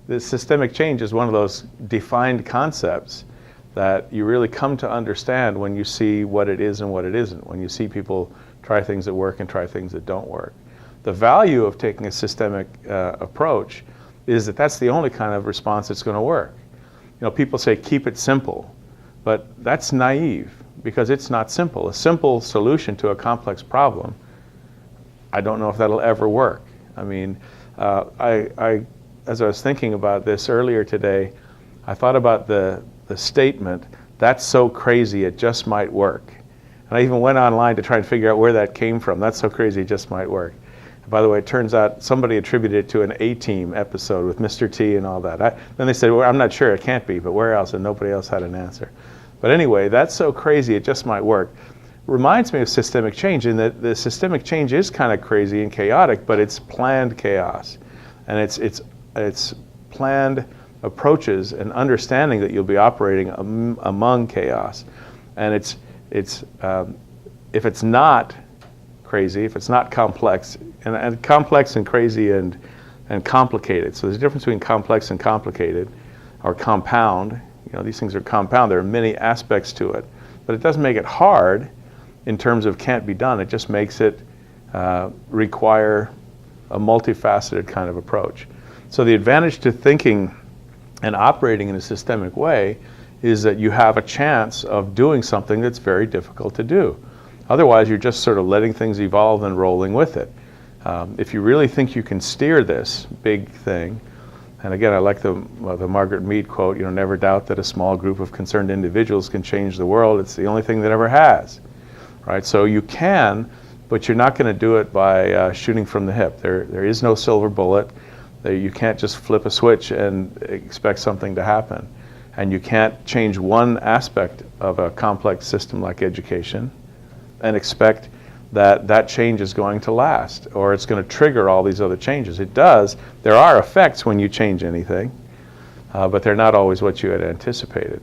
the systemic change is one of those defined concepts that you really come to understand when you see what it is and what it isn't, when you see people try things that work and try things that don't work. The value of taking a systemic approach is that that's the only kind of response that's going to work. You know, people say keep it simple, but that's naive because it's not simple. A simple solution to a complex problem, I don't know if that'll ever work. I mean, as I was thinking about this earlier today, I thought about the statement, "That's so crazy it just might work." And I even went online to try and figure out where that came from. That's so crazy it just might work. By the way, it turns out somebody attributed it to an A-Team episode with Mr. T and all that. Then they said, well, I'm not sure, it can't be, but where else? And nobody else had an answer. But anyway, "That's so crazy it just might work" reminds me of systemic change, in that the systemic change is kind of crazy and chaotic, but it's planned chaos. And it's planned approaches and understanding that you'll be operating among chaos. And if it's not crazy, if it's not complex, and complex and crazy and complicated. So there's a difference between complex and complicated, or compound. You know, these things are compound. There are many aspects to it, but it doesn't make it hard in terms of can't be done. It just makes it require a multifaceted kind of approach. So the advantage to thinking and operating in a systemic way is that you have a chance of doing something that's very difficult to do. Otherwise, you're just sort of letting things evolve and rolling with it. If you really think you can steer this big thing, and again, I like the Margaret Mead quote, you know, "Never doubt that a small group of concerned individuals can change the world. It's the only thing that ever has." Right? So you can, but you're not going to do it by shooting from the hip. There is no silver bullet. You can't just flip a switch and expect something to happen. And you can't change one aspect of a complex system like education and expect that that change is going to last, or it's going to trigger all these other changes. It does. There are effects when you change anything, but they're not always what you had anticipated.